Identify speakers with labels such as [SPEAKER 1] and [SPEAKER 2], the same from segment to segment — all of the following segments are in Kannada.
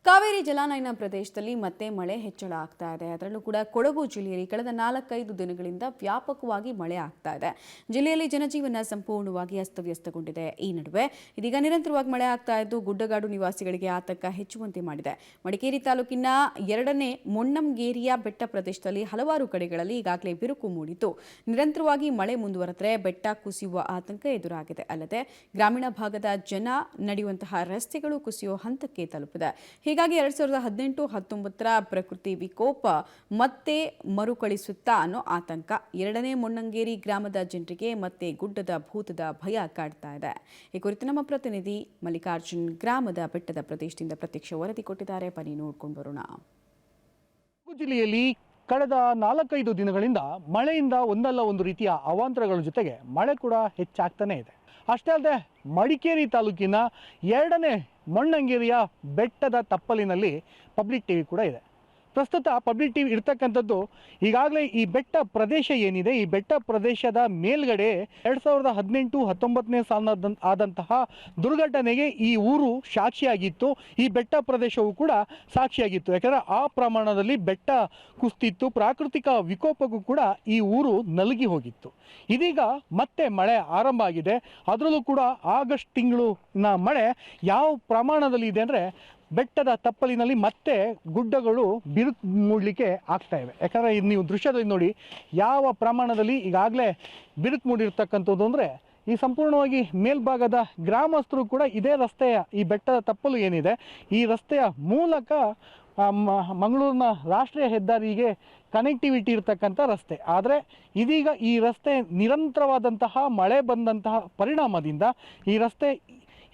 [SPEAKER 1] ಕಾವೇರಿ ಜಲಾನಯನ ಪ್ರದೇಶದಲ್ಲಿ ಮತ್ತೆ ಮಳೆ ಹೆಚ್ಚಳ ಆಗ್ತಾ ಇದೆ. ಅದರಲ್ಲೂ ಕೂಡ ಕೊಡಗು ಜಿಲ್ಲೆಯಲ್ಲಿ ಕಳೆದ 4-5 ದಿನಗಳಿಂದ ವ್ಯಾಪಕವಾಗಿ ಮಳೆ ಆಗ್ತಾ ಇದೆ. ಜಿಲ್ಲೆಯಲ್ಲಿ ಜನಜೀವನ ಸಂಪೂರ್ಣವಾಗಿ ಅಸ್ತವ್ಯಸ್ತಗೊಂಡಿದೆ. ಈ ನಡುವೆ ಇದೀಗ ನಿರಂತರವಾಗಿ ಮಳೆ ಆಗ್ತಾ ಇದ್ದು ಗುಡ್ಡಗಾಡು ನಿವಾಸಿಗಳಿಗೆ ಆತಂಕ ಹೆಚ್ಚುವಂತೆ ಮಾಡಿದೆ. ಮಡಿಕೇರಿ ತಾಲೂಕಿನ 2ನೇ ಮೊಣ್ಣಂಗೇರಿಯ ಬೆಟ್ಟ ಪ್ರದೇಶದಲ್ಲಿ ಹಲವಾರು ಕಡೆಗಳಲ್ಲಿ ಈಗಾಗಲೇ ಬಿರುಕು ಮೂಡಿದ್ದು ನಿರಂತರವಾಗಿ ಮಳೆ ಮುಂದುವರೆದರೆ ಬೆಟ್ಟ ಕುಸಿಯುವ ಆತಂಕ ಎದುರಾಗಿದೆ. ಅಲ್ಲದೆ ಗ್ರಾಮೀಣ ಭಾಗದ ಜನ ನಡೆಯುವಂತಹ ರಸ್ತೆಗಳು ಕುಸಿಯುವ ಹಂತಕ್ಕೆ ತಲುಪಿದೆ. ಹೀಗಾಗಿ 2018-19ರ ಪ್ರಕೃತಿ ವಿಕೋಪ ಮತ್ತೆ ಮರುಕಳಿಸುತ್ತಾ ಅನ್ನೋ ಆತಂಕ 2ನೇ ಮೊಣ್ಣಂಗೇರಿ ಗ್ರಾಮದ ಜನರಿಗೆ ಮತ್ತೆ ಗುಡ್ಡದ ಭೂತದ ಭಯ ಕಾಡ್ತಾ ಇದೆ. ಈ ಕುರಿತು ನಮ್ಮ ಪ್ರತಿನಿಧಿ ಮಲ್ಲಿಕಾರ್ಜುನ್ ಗ್ರಾಮದ ಬೆಟ್ಟದ ಪ್ರದೇಶದಿಂದ ಪ್ರತ್ಯಕ್ಷ ವರದಿ ಕೊಟ್ಟಿದ್ದಾರೆ. ಬನ್ನಿ ನೋಡ್ಕೊಂಡು ಬರೋಣ.
[SPEAKER 2] ಕೊಡಗು ಜಿಲ್ಲೆಯಲ್ಲಿ ಕಳೆದ 4-5 ದಿನಗಳಿಂದ ಮಳೆಯಿಂದ ಒಂದಲ್ಲ ಒಂದು ರೀತಿಯ ಅವಾಂತರಗಳ ಜೊತೆಗೆ ಮಳೆ ಕೂಡ ಹೆಚ್ಚಾಗ್ತಾನೆ ಇದೆ. ಅಷ್ಟೇ ಅಲ್ಲದೆ ಮಡಿಕೇರಿ ತಾಲೂಕಿನ 2ನೇ ಮೊಣ್ಣಂಗೇರಿಯ ಬೆಟ್ಟದ ತಪ್ಪಲಿನಲ್ಲಿ ಪಬ್ಲಿಕ್ ಟಿವಿ ಕೂಡ ಇದೆ. ಪ್ರಸ್ತುತ ಪಬ್ಲಿಕ್ ಟಿವಿ ಇರ್ತಕ್ಕಂಥದ್ದು ಈಗಾಗಲೇ ಈ ಬೆಟ್ಟ ಪ್ರದೇಶ ಏನಿದೆ, ಈ ಬೆಟ್ಟ ಪ್ರದೇಶದ ಮೇಲ್ಗಡೆ 2018-19ನೇ ಸಾಲಿನ ಆದಂತಹ ದುರ್ಘಟನೆಗೆ ಈ ಊರು ಸಾಕ್ಷಿಯಾಗಿತ್ತು. ಈ ಬೆಟ್ಟ ಪ್ರದೇಶವು ಕೂಡ ಸಾಕ್ಷಿಯಾಗಿತ್ತು. ಯಾಕಂದರೆ ಆ ಪ್ರಮಾಣದಲ್ಲಿ ಬೆಟ್ಟ ಕುಸಿತಿತ್ತು. ಪ್ರಾಕೃತಿಕ ವಿಕೋಪಕ್ಕೂ ಕೂಡ ಈ ಊರು ನಲುಗಿ ಹೋಗಿತ್ತು. ಇದೀಗ ಮತ್ತೆ ಮಳೆ ಆರಂಭ ಆಗಿದೆ. ಅದರಲ್ಲೂ ಕೂಡ ಆಗಸ್ಟ್ ತಿಂಗಳಿನ ಮಳೆ ಯಾವ ಪ್ರಮಾಣದಲ್ಲಿ ಇದೆ ಅಂದರೆ ಬೆಟ್ಟದ ತಪ್ಪಲಿನಲ್ಲಿ ಮತ್ತೆ ಗುಡ್ಡಗಳು ಬಿರುಕು ಮೂಡಲಿಕ್ಕೆ ಆಗ್ತಾ ಇವೆ. ಯಾಕಂದರೆ ಇದು ನೀವು ದೃಶ್ಯದಲ್ಲಿ ನೋಡಿ ಯಾವ ಪ್ರಮಾಣದಲ್ಲಿ ಈಗಾಗಲೇ ಬಿರುಕು ಮೂಡಿರ್ತಕ್ಕಂಥದ್ದು ಅಂದರೆ ಈ ಸಂಪೂರ್ಣವಾಗಿ ಮೇಲ್ಭಾಗದ ಗ್ರಾಮಸ್ಥರು ಕೂಡ ಇದೇ ರಸ್ತೆಯ ಈ ಬೆಟ್ಟದ ತಪ್ಪಲು ಏನಿದೆ ಈ ರಸ್ತೆಯ ಮೂಲಕ ಮಂಗಳೂರಿನ ರಾಷ್ಟ್ರೀಯ ಹೆದ್ದಾರಿಗೆ ಕನೆಕ್ಟಿವಿಟಿ ಇರ್ತಕ್ಕಂಥ ರಸ್ತೆ. ಆದರೆ ಇದೀಗ ಈ ರಸ್ತೆ ನಿರಂತರವಾದಂತಹ ಮಳೆ ಬಂದಂತಹ ಪರಿಣಾಮದಿಂದ ಈ ರಸ್ತೆ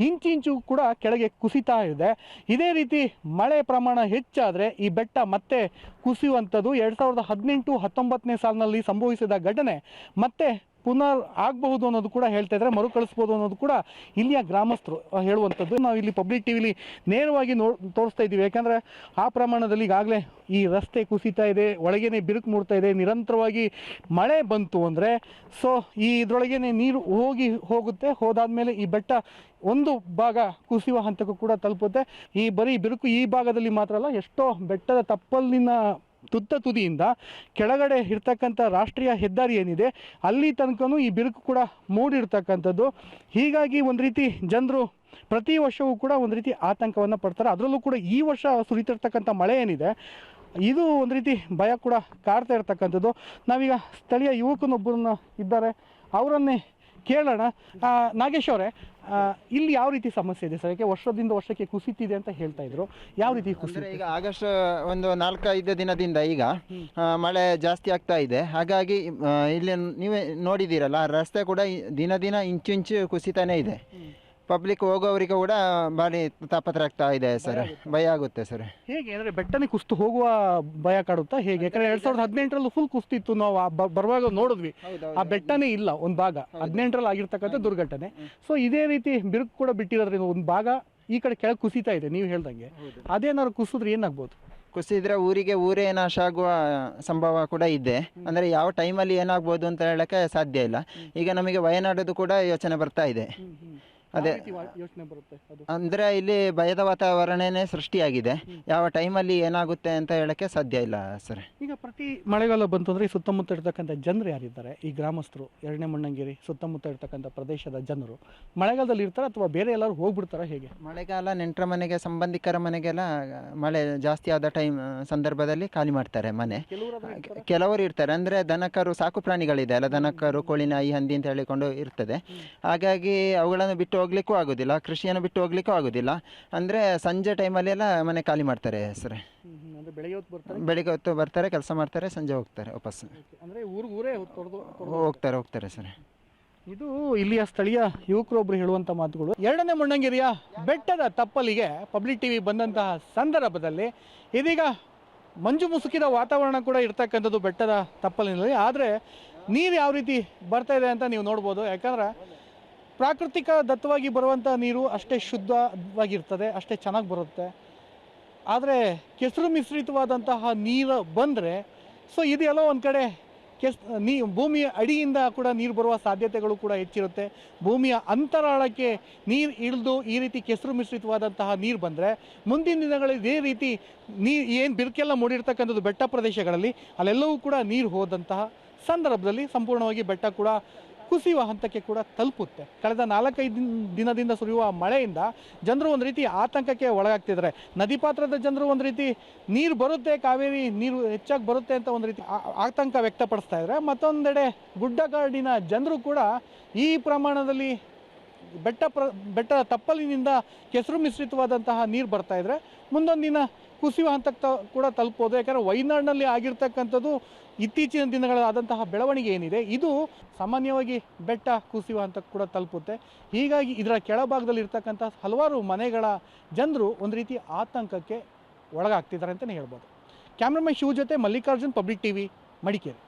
[SPEAKER 2] ಇಂಚಿಂಚು ಕೂಡ ಕೆಳಗೆ ಕುಸಿತಾ ಇದೆ. ಇದೇ ರೀತಿ ಮಳೆ ಪ್ರಮಾಣ ಹೆಚ್ಚಾದರೆ ಈ ಬೆಟ್ಟ ಮತ್ತೆ ಕುಸಿಯುವಂಥದ್ದು 2018-19ನೇ ಸಾಲಿನಲ್ಲಿ ಸಂಭವಿಸಿದ ಘಟನೆ ಮತ್ತೆ ಪುನರ್ ಆಗಬಹುದು ಅನ್ನೋದು ಕೂಡ ಹೇಳ್ತಾ ಇದ್ದಾರೆ. ಮರುಕಳಿಸ್ಬೋದು ಅನ್ನೋದು ಕೂಡ ಇಲ್ಲಿಯ ಗ್ರಾಮಸ್ಥರು ಹೇಳುವಂಥದ್ದು. ನಾವು ಇಲ್ಲಿ ಪಬ್ಲಿಕ್ ಟಿವಿಲಿ ನೇರವಾಗಿ ತೋರಿಸ್ತಾ ಇದ್ದೀವಿ. ಯಾಕಂದರೆ ಆ ಪ್ರಮಾಣದಲ್ಲಿ ಈಗಾಗಲೇ ಈ ರಸ್ತೆ ಕುಸಿತಾ ಇದೆ, ಒಳಗೇನೆ ಬಿರುಕು ಮೂಡ್ತಾ ಇದೆ. ನಿರಂತರವಾಗಿ ಮಳೆ ಬಂತು ಅಂದರೆ ಇದರೊಳಗೇನೆ ನೀರು ಹೋಗುತ್ತೆ. ಹೋದಾದ್ಮೇಲೆ ಈ ಬೆಟ್ಟ ಒಂದು ಭಾಗ ಕುಸಿಯುವ ಹಂತಕ್ಕೂ ಕೂಡ ತಲುಪುತ್ತೆ. ಈ ಬರೀ ಬಿರುಕು ಈ ಭಾಗದಲ್ಲಿ ಮಾತ್ರ ಅಲ್ಲ, ಎಷ್ಟೋ ಬೆಟ್ಟದ ತಪ್ಪಲಿನ ತುದಿಯಿಂದ ಕೆಳಗಡೆ ಇರ್ತಕ್ಕಂಥ ರಾಷ್ಟ್ರೀಯ ಹೆದ್ದಾರಿ ಏನಿದೆ ಅಲ್ಲಿ ತನಕನೂ ಈ ಬಿರುಕು ಕೂಡ ಮೂಡಿರ್ತಕ್ಕಂಥದ್ದು. ಹೀಗಾಗಿ ಒಂದು ರೀತಿ ಜನರು ಪ್ರತಿ ವರ್ಷವೂ ಕೂಡ ಒಂದು ರೀತಿ ಆತಂಕವನ್ನು ಪಡ್ತಾರೆ. ಅದರಲ್ಲೂ ಕೂಡ ಈ ವರ್ಷ ಸುರಿತಿರ್ತಕ್ಕಂಥ ಮಳೆ ಏನಿದೆ ಇದು ಒಂದು ರೀತಿ ಭಯ ಕೂಡ ಕಾಡ್ತಾ ಇರ್ತಕ್ಕಂಥದ್ದು. ನಾವೀಗ ಸ್ಥಳೀಯ ಯುವಕನೊಬ್ಬರನ್ನ ಇದ್ದಾರೆ, ಅವರನ್ನೇ ಕೇಳೋಣ. ನಾಗೇಶ್ ಅವರೇ, ಇಲ್ಲಿ ಯಾವ ರೀತಿ ಸಮಸ್ಯೆ ಇದೆ ಸರ್? ಯಾಕೆ ವರ್ಷದಿಂದ ವರ್ಷಕ್ಕೆ ಕುಸಿತಿದೆ ಅಂತ ಹೇಳ್ತಾ ಇದ್ರು, ಯಾವ ರೀತಿ ಕುಸಿತ?
[SPEAKER 3] ಈಗ ಆಗಸ್ಟ್ ಒಂದು 4-5 ದಿನದಿಂದ ಈಗ ಮಳೆ ಜಾಸ್ತಿ ಆಗ್ತಾ ಇದೆ. ಹಾಗಾಗಿ ಇಲ್ಲಿ ನೀವೇ ನೋಡಿದ್ದೀರಲ್ಲ, ರಸ್ತೆ ಕೂಡ ದಿನ ಇಂಚು ಕುಸಿತಾನೇ ಇದೆ. ಪಬ್ಲಿಕ್ ಹೋಗೋವರಿಗೆ ಕೂಡ ಭಾರಿ ತಾಪತ್ರ ಆಗ್ತಾ ಇದೆ ಸರ್, ಭಯ ಆಗುತ್ತೆ ಸರ್.
[SPEAKER 2] ಹೇಗೆ ಅಂದರೆ ಬೆಟ್ಟನೇ ಕುಸಿತು ಹೋಗುವ ಭಯ ಕಾಡುತ್ತಾ ಹೇಗೆ? ಯಾಕಂದ್ರೆ 2018ರಲ್ಲಿ ಫುಲ್ ಕುಸಿತಿತ್ತು, ನಾವು ಬರುವಾಗ ನೋಡಿದ್ವಿ. ಆ ಬೆಟ್ಟನೇ ಇಲ್ಲ ಒಂದು ಭಾಗ, 18ರಲ್ಲಿ ಆಗಿರ್ತಕ್ಕಂಥ ದುರ್ಘಟನೆ. ಸೊ ಇದೇ ರೀತಿ ಬಿರುಕು ಕೂಡ ಬಿಟ್ಟಿರೋದ್ರಿಂದ ಒಂದು ಭಾಗ ಈ ಕಡೆ ಕೆಳಗೆ ಕುಸಿತಾ ಇದೆ. ನೀವು ಹೇಳ್ದಂಗೆ ಅದೇನಾದ್ರು ಕುಸಿದ್ರೆ ಏನಾಗ್ಬೋದು?
[SPEAKER 3] ಕುಸಿದ್ರೆ ಊರೇ ನಾಶ ಆಗುವ ಸಂಭವ ಕೂಡ ಇದೆ. ಅಂದರೆ ಯಾವ ಟೈಮಲ್ಲಿ ಏನಾಗ್ಬೋದು ಅಂತ ಹೇಳಕ್ಕೆ ಸಾಧ್ಯ ಇಲ್ಲ. ಈಗ ನಮಗೆ ವಯನಾಡದು ಕೂಡ ಯೋಚನೆ ಬರ್ತಾ ಇದೆ. ಅದೇ
[SPEAKER 2] ಯೋಚನೆ ಬರುತ್ತೆ.
[SPEAKER 3] ಅಂದರೆ ಇಲ್ಲಿ ಭಯದ ವಾತಾವರಣನೇ ಸೃಷ್ಟಿಯಾಗಿದೆ. ಯಾವ ಟೈಮಲ್ಲಿ ಏನಾಗುತ್ತೆ ಅಂತ ಹೇಳಕ್ಕೆ ಸಾಧ್ಯ ಇಲ್ಲ ಸರ್.
[SPEAKER 2] ಈಗ ಪ್ರತಿ ಮಳೆಗಾಲ ಬಂತಂದ್ರೆ ಈ ಸುತ್ತಮುತ್ತ ಇರ್ತಕ್ಕಂಥ ಜನರು ಯಾರಿದ್ದಾರೆ, ಈ ಗ್ರಾಮಸ್ಥರು 2ನೇ ಮೊಣ್ಣಂಗೇರಿ ಸುತ್ತಮುತ್ತ ಇರ್ತಕ್ಕಂಥ ಪ್ರದೇಶದ ಜನರು ಮಳೆಗಾಲದಲ್ಲಿ ಇರ್ತಾರೆ ಅಥವಾ ಬೇರೆ ಎಲ್ಲರೂ ಹೋಗ್ಬಿಡ್ತಾರೆ ಹೇಗೆ?
[SPEAKER 3] ಮಳೆಗಾಲ ನೆಂಟರ ಮನೆಗೆ, ಸಂಬಂಧಿಕರ ಮನೆಗೆಲ್ಲ ಮಳೆ ಜಾಸ್ತಿ ಆದ ಸಂದರ್ಭದಲ್ಲಿ ಖಾಲಿ ಮಾಡ್ತಾರೆ ಮನೆ. ಕೆಲವರು ಇರ್ತಾರೆ, ಅಂದರೆ ದನಕರು, ಸಾಕು ಪ್ರಾಣಿಗಳಿದೆ ಅಲ್ಲ, ದನಕರು, ಕೋಳಿ, ನಾಯಿ, ಹಂದಿ ಅಂತ ಹೇಳಿಕೊಂಡು ಇರ್ತದೆ. ಹಾಗಾಗಿ ಅವುಗಳನ್ನು ಬಿಟ್ಟು ಹೋಗ್ಲಿಕ್ಕೂ ಆಗೋದಿಲ್ಲ, ಕೃಷಿಯನ್ನು ಬಿಟ್ಟು ಹೋಗ್ಲಿಕ್ಕೂ ಆಗೋದಿಲ್ಲ. ಅಂದರೆ ಸಂಜೆ ಟೈಮಲ್ಲಿ ಎಲ್ಲ ಮನೆ ಖಾಲಿ ಮಾಡ್ತಾರೆ ಸರ್. ಬೆಳಿಗ್ಗೆ ಹೊತ್ತು ಬರ್ತಾರೆ, ಕೆಲಸ ಮಾಡ್ತಾರೆ, ಸಂಜೆ ಹೋಗ್ತಾರೆ ವಾಪಸ್. ಹೋಗ್ತಾರೆ ಸರ್.
[SPEAKER 2] ಇದು ಇಲ್ಲಿಯ ಸ್ಥಳೀಯ ಯುವಕರೊಬ್ಬರು ಹೇಳುವಂಥ ಮಾತುಗಳು. 2ನೇ ಮೊಣ್ಣಂಗೇರಿಯ ಬೆಟ್ಟದ ತಪ್ಪಲಿಗೆ ಪಬ್ಲಿಕ್ ಟಿವಿ ಬಂದಂತಹ ಸಂದರ್ಭದಲ್ಲಿ ಇದೀಗ ಮಂಜು ಮುಸುಕಿದ ವಾತಾವರಣ ಕೂಡ ಇರ್ತಕ್ಕಂಥದ್ದು ಬೆಟ್ಟದ ತಪ್ಪಲಿನಲ್ಲಿ. ಆದರೆ ನೀರು ಯಾವ ರೀತಿ ಬರ್ತಾ ಇದೆ ಅಂತ ನೀವು ನೋಡ್ಬೋದು. ಯಾಕಂದರೆ ಪ್ರಾಕೃತಿಕ ದತ್ತವಾಗಿ ಬರುವಂಥ ನೀರು ಅಷ್ಟೇ ಶುದ್ಧವಾಗಿರ್ತದೆ, ಅಷ್ಟೇ ಚೆನ್ನಾಗಿ ಬರುತ್ತೆ. ಆದರೆ ಕೆಸರು ಮಿಶ್ರಿತವಾದಂತಹ ನೀರು ಬಂದರೆ ಇದೆಲ್ಲೋ ಒಂದು ಕಡೆ ಭೂಮಿಯ ಅಡಿಯಿಂದ ಕೂಡ ನೀರು ಬರುವ ಸಾಧ್ಯತೆಗಳು ಕೂಡ ಹೆಚ್ಚಿರುತ್ತೆ. ಭೂಮಿಯ ಅಂತರಾಳಕ್ಕೆ ನೀರು ಇಳಿದು ಈ ರೀತಿ ಕೆಸರು ಮಿಶ್ರಿತವಾದಂತಹ ನೀರು ಬಂದರೆ ಮುಂದಿನ ದಿನಗಳಲ್ಲಿ ಇದೇ ರೀತಿ ಏನು ಬಿರುಕೆಲ್ಲ ಮೂಡಿರ್ತಕ್ಕಂಥದ್ದು ಬೆಟ್ಟ ಪ್ರದೇಶಗಳಲ್ಲಿ ಅಲ್ಲೆಲ್ಲವೂ ಕೂಡ ನೀರು ಹೋದಂತಹ ಸಂದರ್ಭದಲ್ಲಿ ಸಂಪೂರ್ಣವಾಗಿ ಬೆಟ್ಟ ಕೂಡ ಕುಸಿಯುವ ಹಂತಕ್ಕೆ ಕೂಡ ತಲುಪುತ್ತೆ. ಕಳೆದ 4-5 ದಿನದಿಂದ ಸುರಿಯುವ ಮಳೆಯಿಂದ ಜನರು ಒಂದು ರೀತಿ ಆತಂಕಕ್ಕೆ ಒಳಗಾಗ್ತಿದ್ದಾರೆ. ನದಿ ಪಾತ್ರದ ಜನರು ಒಂದು ರೀತಿ ನೀರು ಬರುತ್ತೆ, ಕಾವೇರಿ ನೀರು ಹೆಚ್ಚಾಗಿ ಬರುತ್ತೆ ಅಂತ ಒಂದು ರೀತಿ ಆತಂಕ ವ್ಯಕ್ತಪಡಿಸ್ತಾ ಇದ್ದಾರೆ. ಮತ್ತೊಂದೆಡೆ ಗುಡ್ಡಗಾಡಿನ ಜನರು ಕೂಡ ಈ ಪ್ರಮಾಣದಲ್ಲಿ ಬೆಟ್ಟ ತಪ್ಪಲಿನಿಂದ ಕೆಸರು ಮಿಶ್ರಿತವಾದಂತಹ ನೀರು ಬರ್ತಾ ಇದ್ರೆ ಮುಂದೊಂದು ದಿನ ಕುಸಿಯುವ ಹಂತಕ್ಕೆ ಕೂಡ ತಲುಪೋದು. ಯಾಕಂದರೆ ವಯನಾಡಿನಲ್ಲಿ ಆಗಿರ್ತಕ್ಕಂಥದ್ದು ಇತ್ತೀಚಿನ ದಿನಗಳಾದಂತಹ ಬೆಳವಣಿಗೆ ಏನಿದೆ ಇದು ಸಾಮಾನ್ಯವಾಗಿ ಬೆಟ್ಟ ಕುಸಿಯುವ ಹಂತಕ್ಕೆ ಕೂಡ ತಲುಪುತ್ತೆ. ಹೀಗಾಗಿ ಇದರ ಕೆಳಭಾಗದಲ್ಲಿ ಇರ್ತಕ್ಕಂಥ ಹಲವಾರು ಮನೆಗಳ ಜನರು ಒಂದು ರೀತಿ ಆತಂಕಕ್ಕೆ ಒಳಗಾಗ್ತಿದ್ದಾರೆ ಅಂತಲೇ ಹೇಳ್ಬೋದು. ಕ್ಯಾಮ್ರಾಮನ್ ಶಿವ ಜೊತೆ ಮಲ್ಲಿಕಾರ್ಜುನ್, ಪಬ್ಲಿಕ್ ಟಿವಿ, ಮಡಿಕೇರಿ.